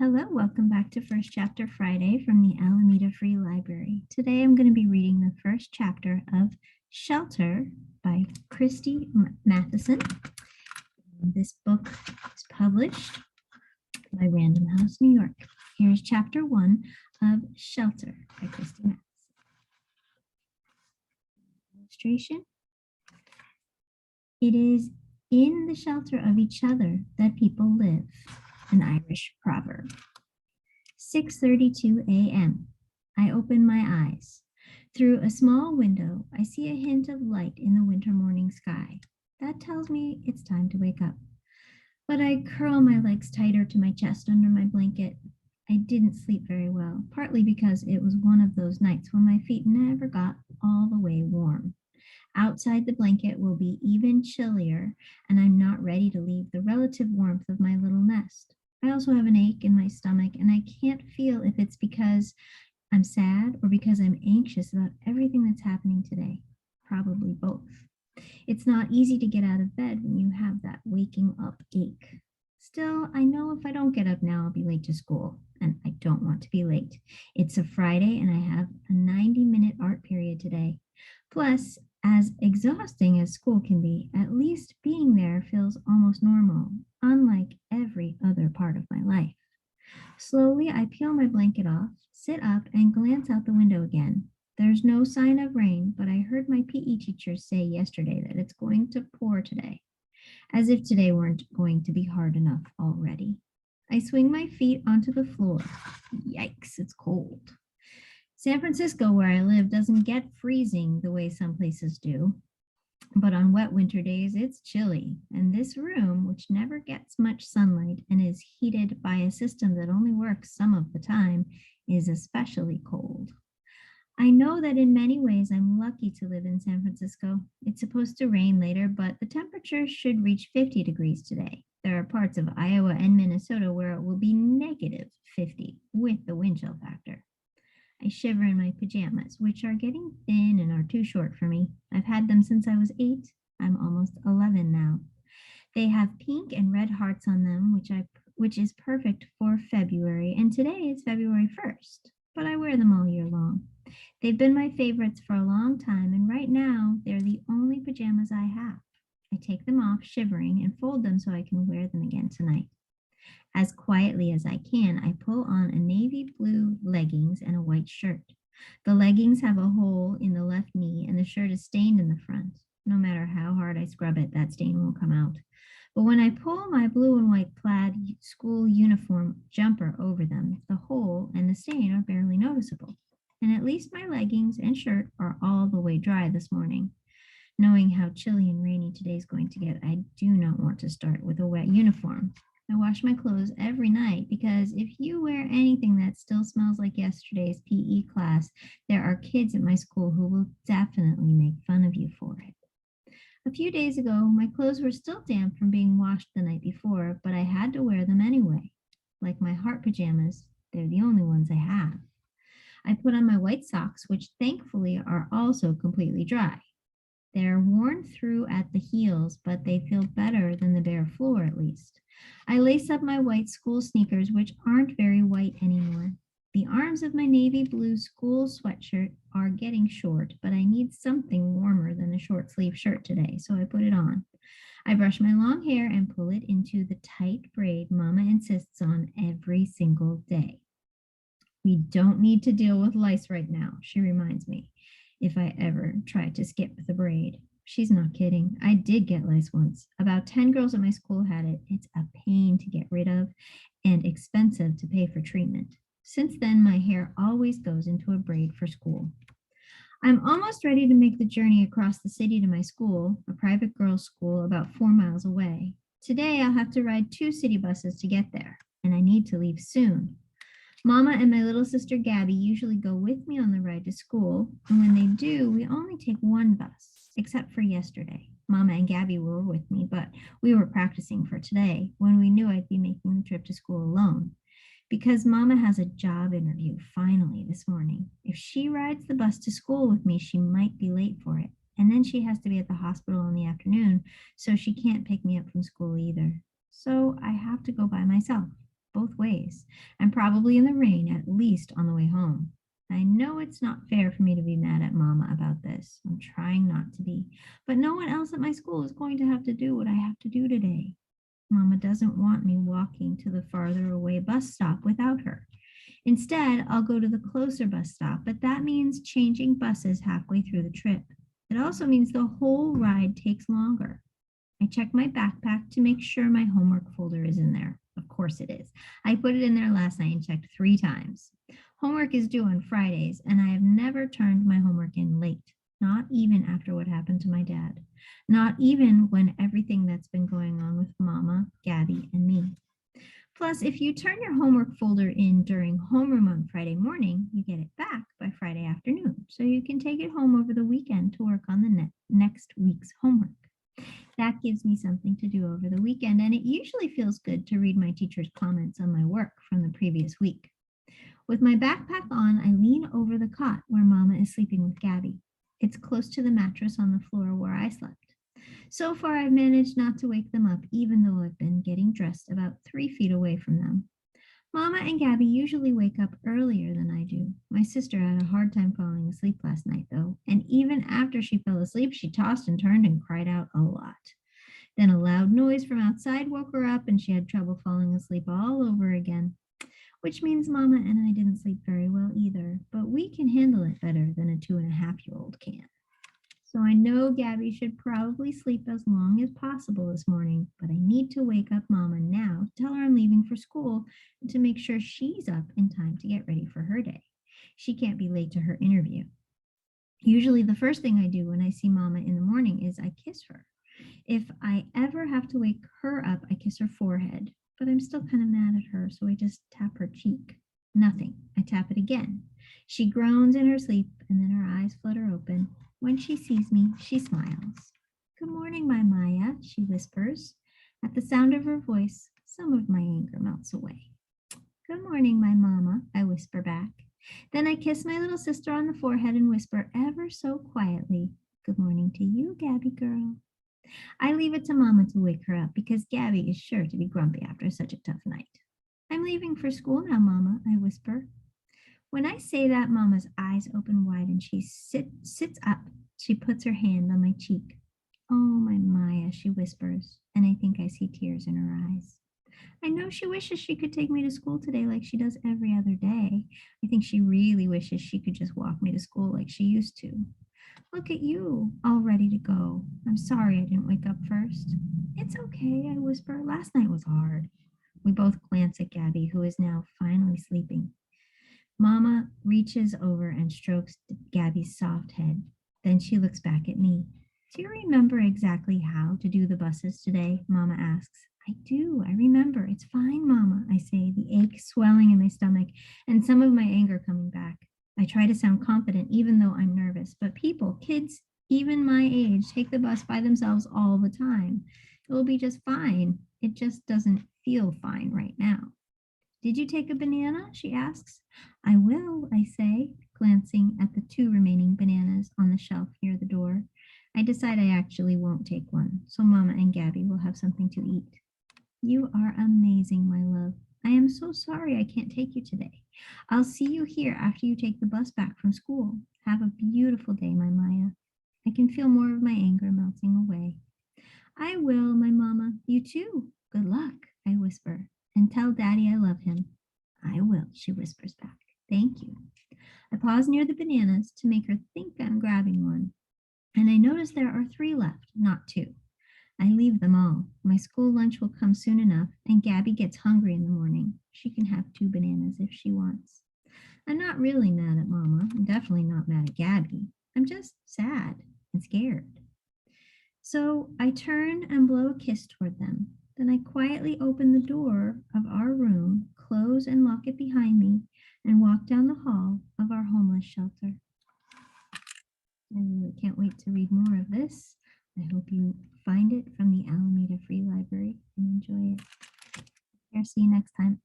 Hello, welcome back to First Chapter Friday from the Alameda Free Library. Today I'm going to be reading the first chapter of Shelter by Christie Matheson. This book is published by Random House, New York. Here's chapter 1 of Shelter by Christie Matheson. Illustration. It is in the shelter of each other that people live. An Irish proverb. 6:32 a.m. I open my eyes. Through a small window, I see a hint of light in the winter morning sky. That tells me it's time to wake up. But I curl my legs tighter to my chest under my blanket. I didn't sleep very well, partly because it was one of those nights when my feet never got all the way warm. Outside the blanket will be even chillier, and I'm not ready to leave the relative warmth of my little nest. I also have an ache in my stomach, and I can't feel if it's because I'm sad or because I'm anxious about everything that's happening today. Probably both. It's not easy to get out of bed when you have that waking up ache. Still, I know if I don't get up now, I'll be late to school, and I don't want to be late. It's a Friday, and I have a 90-minute art period today. Plus, as exhausting as school can be, at least being there feels almost normal, unlike every other part of my life. Slowly, I peel my blanket off, sit up, and glance out the window again. There's no sign of rain, but I heard my PE teacher say yesterday that it's going to pour today, as if today weren't going to be hard enough already. I swing my feet onto the floor. Yikes, it's cold. San Francisco, where I live, doesn't get freezing the way some places do. But on wet winter days, it's chilly. And this room, which never gets much sunlight and is heated by a system that only works some of the time, is especially cold. I know that in many ways I'm lucky to live in San Francisco. It's supposed to rain later, but the temperature should reach 50 degrees today. There are parts of Iowa and Minnesota where it will be negative 50 with the wind chill factor. I shiver in my pajamas, which are getting thin and are too short for me. I've had them since I was 8. I'm almost 11 now. They have pink and red hearts on them, which is perfect for February, and today is February 1st, but I wear them all year long. They've been my favorites for a long time, and right now they're the only pajamas I have. I take them off, shivering, and fold them so I can wear them again tonight. As quietly as I can, I pull on a navy blue leggings and a white shirt. The leggings have a hole in the left knee and the shirt is stained in the front. No matter how hard I scrub it, that stain won't come out. But when I pull my blue and white plaid school uniform jumper over them, the hole and the stain are barely noticeable. And at least my leggings and shirt are all the way dry this morning. Knowing how chilly and rainy today's going to get, I do not want to start with a wet uniform. I wash my clothes every night because if you wear anything that still smells like yesterday's PE class, there are kids at my school who will definitely make fun of you for it. A few days ago, my clothes were still damp from being washed the night before, but I had to wear them anyway. Like my heart pajamas, they're the only ones I have. I put on my white socks, which thankfully are also completely dry. They're worn through at the heels, but they feel better than the bare floor at least. I lace up my white school sneakers, which aren't very white anymore. The arms of my navy blue school sweatshirt are getting short, but I need something warmer than a short sleeve shirt today, so I put it on. I brush my long hair and pull it into the tight braid Mama insists on every single day. We don't need to deal with lice right now, she reminds me, if I ever try to skip the braid. She's not kidding. I did get lice once. About 10 girls at my school had it. It's a pain to get rid of and expensive to pay for treatment. Since then, my hair always goes into a braid for school. I'm almost ready to make the journey across the city to my school, a private girls' school about 4 miles away. Today, I'll have to ride 2 city buses to get there, and I need to leave soon. Mama and my little sister Gabby usually go with me on the ride to school, and when they do, we only take one bus. Except for yesterday. Mama and Gabby were with me, but we were practicing for today when we knew I'd be making the trip to school alone. Because Mama has a job interview finally this morning. If she rides the bus to school with me, she might be late for it. And then she has to be at the hospital in the afternoon, so she can't pick me up from school either. So I have to go by myself. both ways, and probably in the rain, at least on the way home. I know it's not fair for me to be mad at Mama about this. I'm trying not to be, but no one else at my school is going to have to do what I have to do today. Mama doesn't want me walking to the farther away bus stop without her. Instead, I'll go to the closer bus stop, but that means changing buses halfway through the trip. It also means the whole ride takes longer. I check my backpack to make sure my homework folder is in there. Of course it is. I put it in there last night and checked 3 times. Homework is due on Fridays, and I have never turned my homework in late, not even after what happened to my dad, not even when everything that's been going on with Mama, Gabby, and me. Plus, if you turn your homework folder in during homeroom on Friday morning, you get it back by Friday afternoon, so you can take it home over the weekend to work on the next week's homework. That gives me something to do over the weekend, and it usually feels good to read my teacher's comments on my work from the previous week. With my backpack on, I lean over the cot where Mama is sleeping with Gabby. It's close to the mattress on the floor where I slept. So far, I've managed not to wake them up, even though I've been getting dressed about 3 feet away from them. Mama and Gabby usually wake up earlier than I do. My sister had a hard time falling asleep last night, though, and even after she fell asleep, she tossed and turned and cried out a lot. Then a loud noise from outside woke her up, and she had trouble falling asleep all over again, which means Mama and I didn't sleep very well either, but we can handle it better than a 2.5-year-old can. So I know Gabby should probably sleep as long as possible this morning, but I need to wake up Mama now to tell her I'm leaving for school and to make sure she's up in time to get ready for her day. She can't be late to her interview. Usually the first thing I do when I see Mama in the morning is I kiss her. If I ever have to wake her up, I kiss her forehead, but I'm still kind of mad at her, so I just tap her cheek. Nothing. I tap it again. She groans in her sleep, and then her eyes flutter open. When she sees me, she smiles. Good morning, my Maya, she whispers. At the sound of her voice, some of my anger melts away. Good morning, my mama, I whisper back. Then I kiss my little sister on the forehead and whisper ever so quietly, good morning to you, Gabby girl. I leave it to Mama to wake her up because Gabby is sure to be grumpy after such a tough night. I'm leaving for school now, Mama, I whisper. When I say that, Mama's eyes open wide and she sits up. She puts her hand on my cheek. Oh, my Maya, she whispers, and I think I see tears in her eyes. I know she wishes she could take me to school today like she does every other day. I think she really wishes she could just walk me to school like she used to. Look at you, all ready to go. I'm sorry I didn't wake up first. It's okay, I whisper. Last night was hard. We both glance at Gabby, who is now finally sleeping. Mama reaches over and strokes Gabby's soft head. Then she looks back at me. Do you remember exactly how to do the buses today? Mama asks. I do. I remember. It's fine, Mama, I say, the ache swelling in my stomach and some of my anger coming back. I try to sound confident even though I'm nervous, but people, kids, even my age, take the bus by themselves all the time. It will be just fine. It just doesn't feel fine right now. Did you take a banana? She asks. I will, I say, glancing at the 2 remaining bananas on the shelf near the door. I decide I actually won't take one, so Mama and Gabby will have something to eat. You are amazing, my love. I am so sorry I can't take you today. I'll see you here after you take the bus back from school. Have a beautiful day, my Maya. I can feel more of my anger melting away. I will, my Mama. You too. Good luck, I whisper. And tell Daddy I love him. I will, she whispers back. Thank you. I pause near the bananas to make her think I'm grabbing one. And I notice there are 3 left, not 2. I leave them all. My school lunch will come soon enough, and Gabby gets hungry in the morning. She can have 2 bananas if she wants. I'm not really mad at Mama. I'm definitely not mad at Gabby. I'm just sad and scared. So I turn and blow a kiss toward them. Then I quietly open the door of our room, close and lock it behind me, and walk down the hall of our homeless shelter. I really can't wait to read more of this. I hope you find it from the Alameda Free Library and enjoy it. See you next time.